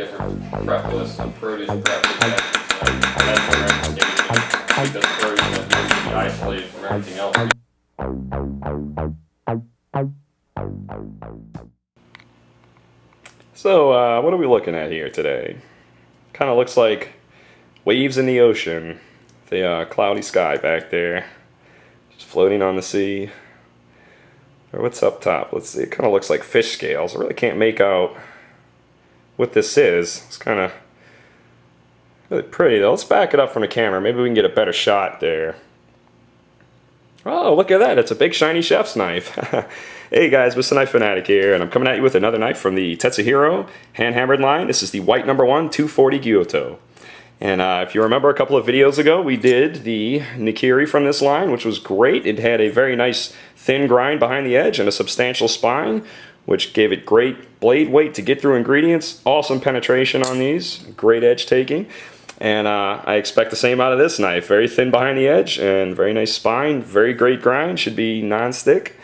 different prep lists on produce prep sections, keep this version that needs to be isolated from everything else. So, what are we looking at here today? Kind of looks like waves in the ocean. The cloudy sky back there, just floating on the sea. Or what's up top? Let's see. It kind of looks like fish scales. I really can't make out what this is. It's kind of really pretty though. Let's back it up from the camera. Maybe we can get a better shot there. Oh, look at that. It's a big shiny chef's knife. Hey guys, Mr. Knife Fanatic here, and I'm coming at you with another knife from the Tetsuhiro hand-hammered line. This is the white number 1 240 Gytuo. And if you remember a couple of videos ago, we did the Nikiri from this line, which was great. It had a very nice thin grind behind the edge and a substantial spine, which gave it great blade weight to get through ingredients. Awesome penetration on these, great edge taking. And I expect the same out of this knife. Very thin behind the edge and very nice spine, very great grind, should be non-stick.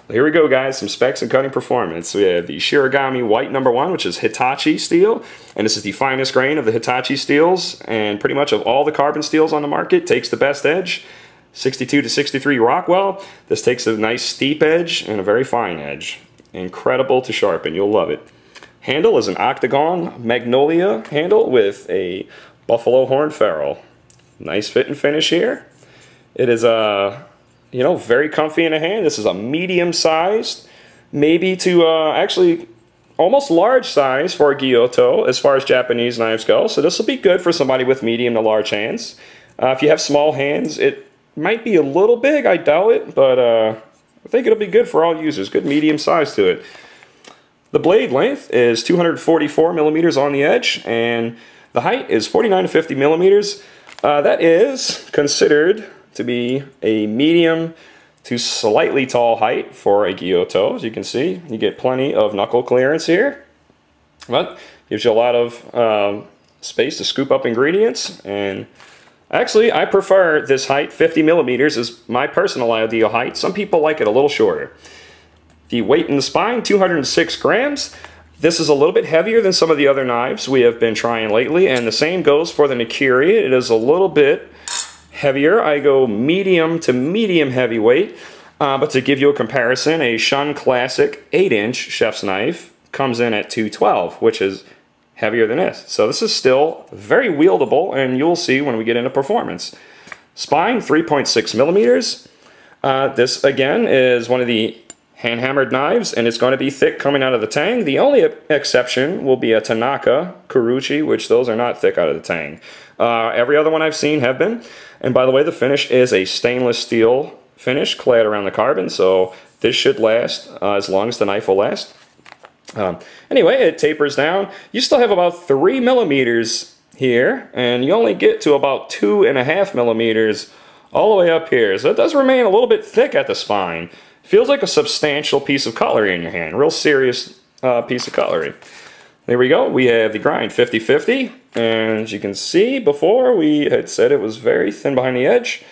Here we go, guys, some specs and cutting performance. We have the Shirogami white number 1, which is Hitachi steel, and this is the finest grain of the Hitachi steels, and pretty much of all the carbon steels on the market, takes the best edge. 62 to 63 Rockwell. This takes a nice steep edge and a very fine edge. Incredible to sharpen, you'll love it. Handle is an octagon magnolia handle with a buffalo horn ferrule. Nice fit and finish here. It is you know, very comfy in the hand. This is a medium sized, maybe to actually almost large size for a Gytuo as far as Japanese knives go. So this will be good for somebody with medium to large hands. If you have small hands, it might be a little big, I doubt it, but I think it'll be good for all users. Good medium size to it. The blade length is 244 millimeters on the edge, and the height is 49 to 50 millimeters. That is considered to be a medium to slightly tall height for a Gytuo. As you can see, you get plenty of knuckle clearance here, but gives you a lot of space to scoop up ingredients. And actually, I prefer this height. 50 millimeters is my personal ideal height. Some people like it a little shorter. The weight in the spine, 206 grams. This is a little bit heavier than some of the other knives we have been trying lately, and the same goes for the Nikiri. It is a little bit heavier. I go medium to medium heavyweight, but to give you a comparison, a Shun Classic 8-inch chef's knife comes in at 212, which is heavier than this. So this is still very wieldable, and you'll see when we get into performance. Spine, 3.6 millimeters. This, again, is one of the hand-hammered knives, and it's going to be thick coming out of the tang. The only exception will be a Tanaka Kuruchi, which those are not thick out of the tang. Every other one I've seen have been. And by the way, the finish is a stainless steel finish clad around the carbon, so this should last as long as the knife will last. Anyway, it tapers down. You still have about 3 millimeters here, and you only get to about 2.5 millimeters all the way up here. So it does remain a little bit thick at the spine. Feels like a substantial piece of cutlery in your hand. Real serious piece of cutlery. There we go. We have the grind 50-50. And as you can see before, we had said it was very thin behind the edge.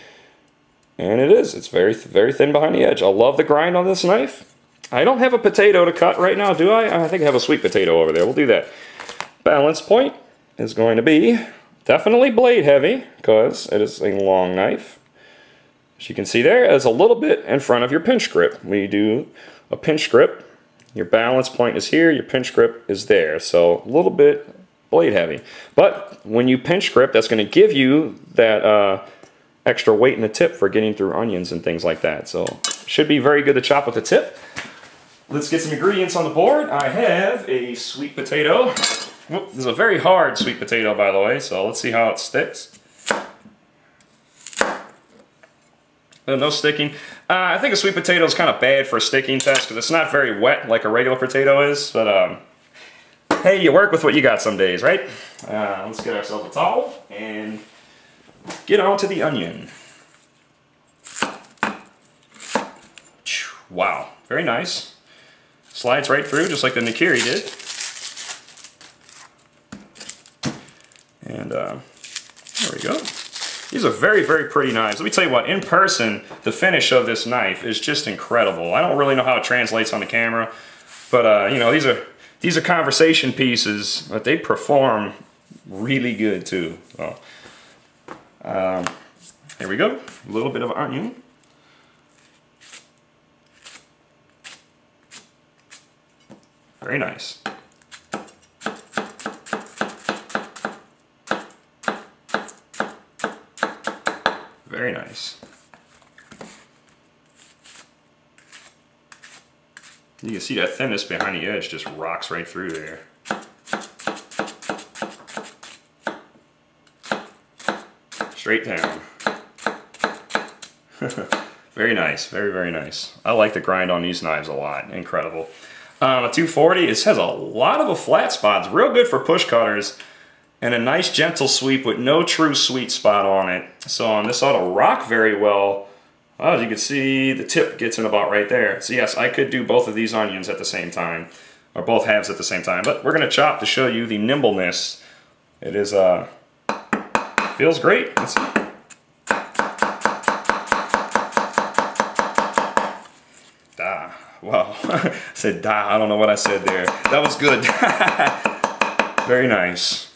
And it is. It's very, very thin behind the edge. I love the grind on this knife. I don't have a potato to cut right now, do I? I think I have a sweet potato over there. We'll do that. Balance point is going to be definitely blade heavy because it is a long knife. As you can see there, it's a little bit in front of your pinch grip. When you do a pinch grip, your balance point is here, your pinch grip is there. So a little bit blade heavy. But when you pinch grip, that's going to give you that extra weight in the tip for getting through onions and things like that. So should be very good to chop with the tip. Let's get some ingredients on the board. I have a sweet potato. Whoop, this is a very hard sweet potato, by the way, so let's see how it sticks. No sticking. I think a sweet potato is kind of bad for a sticking test because it's not very wet like a regular potato is. But hey, you work with what you got some days, right? Let's get ourselves a towel and get on to the onion. Wow, very nice. Slides right through just like the Nikiri did. And there we go. These are very, very pretty knives. Let me tell you what, in person, the finish of this knife is just incredible. I don't really know how it translates on the camera, but you know, these these are conversation pieces, but they perform really good too. So, here we go. A little bit of onion. Very nice. Very nice. You can see that thinness behind the edge just rocks right through there. Straight down. Very nice, very, very nice. I like the grind on these knives a lot, incredible. A 240, it has a lot of flat spots, real good for push cutters, and a nice gentle sweep with no true sweet spot on it. So this ought to rock very well. As you can see, the tip gets in about right there. So yes, I could do both of these onions at the same time, or both halves at the same time, but we're gonna chop to show you the nimbleness. It is, feels great. Let's see. Wow, I said da, I don't know what I said there. That was good. Very nice.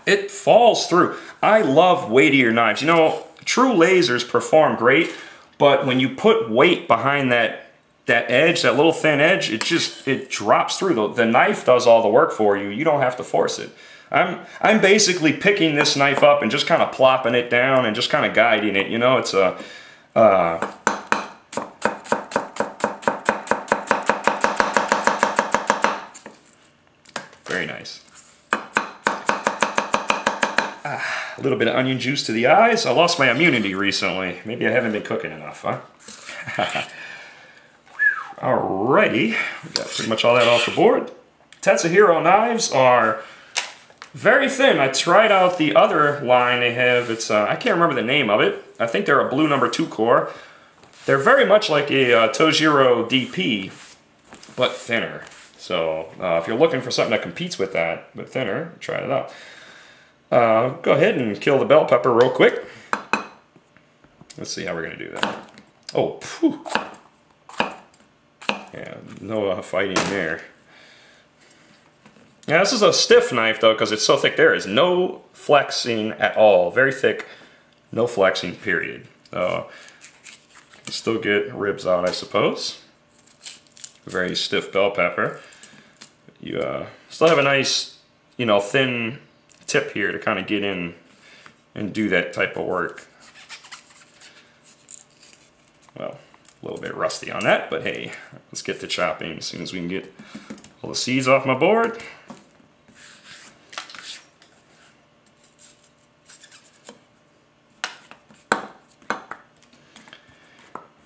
It falls through. I love weightier knives. You know, true lasers perform great, but when you put weight behind that edge, that little thin edge, it drops through. The knife does all the work for you. You don't have to force it. I'm basically picking this knife up and just kind of plopping it down and just kind of guiding it. You know, it's a very nice. A little bit of onion juice to the eyes. I lost my immunity recently. Maybe I haven't been cooking enough, huh? Alrighty, we got pretty much all that off the board. Tetsuhiro knives are very thin. I tried out the other line they have. It's I can't remember the name of it. I think they're a blue number 2 core. They're very much like a Tetsuhiro DP, but thinner. So if you're looking for something that competes with that, but thinner, try it out. Go ahead and kill the bell pepper real quick. Let's see how we're going to do that. Oh, phew. Yeah, no fighting there. Yeah, this is a stiff knife though because it's so thick. There is no flexing at all. Very thick, no flexing, period. You still get ribs out, I suppose. Very stiff bell pepper. You still have a nice, you know, thin tip here to kind of get in and do that type of work. Well, a little bit rusty on that, but hey, let's get to chopping as soon as we can get all the seeds off my board.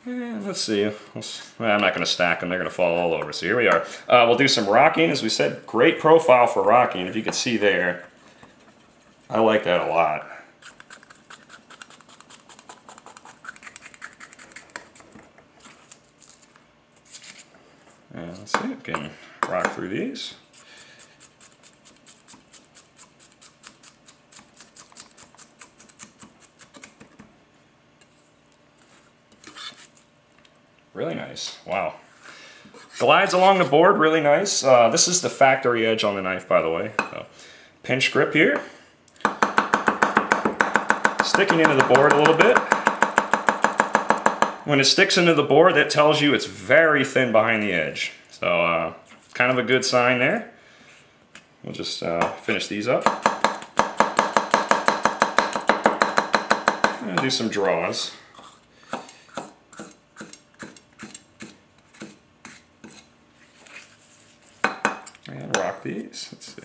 And let's see, I'm not going to stack them, they're going to fall all over. So here we are. We'll do some rocking, as we said. Great profile for rocking, if you can see there. I like that a lot. And let's see if we can rock through these. Really nice. Wow. Glides along the board really nice. This is the factory edge on the knife, by the way. So, pinch grip here. Sticking into the board a little bit. When it sticks into the board, that tells you it's very thin behind the edge. So kind of a good sign there. We'll just finish these up. And do some draws. And rock these. Let's see.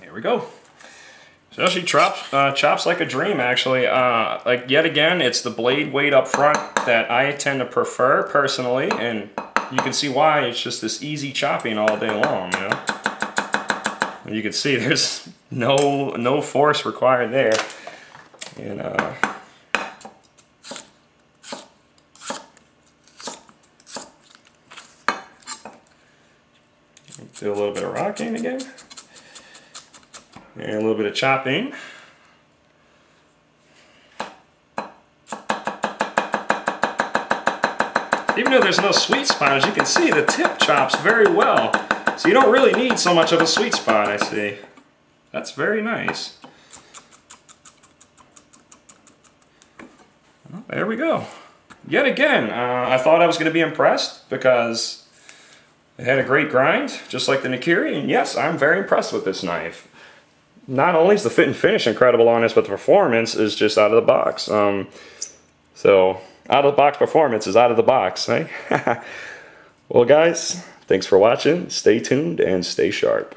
Here we go. So she chops like a dream, actually. Like yet again, it's the blade weight up front that I tend to prefer personally, and you can see why. It's just this easy chopping all day long, you know. And you can see there's no force required there, and Do a little bit of rocking again. And a little bit of chopping. Even though there's no sweet spot, as you can see, the tip chops very well. So you don't really need so much of a sweet spot, I see. That's very nice. Well, there we go. Yet again, I thought I was going to be impressed because it had a great grind, just like the Nikiri. And yes, I'm very impressed with this knife. Not only is the fit and finish incredible on this, but the performance is just out of the box. So, out of the box performance is out of the box, eh? Well, guys, thanks for watching. Stay tuned and stay sharp.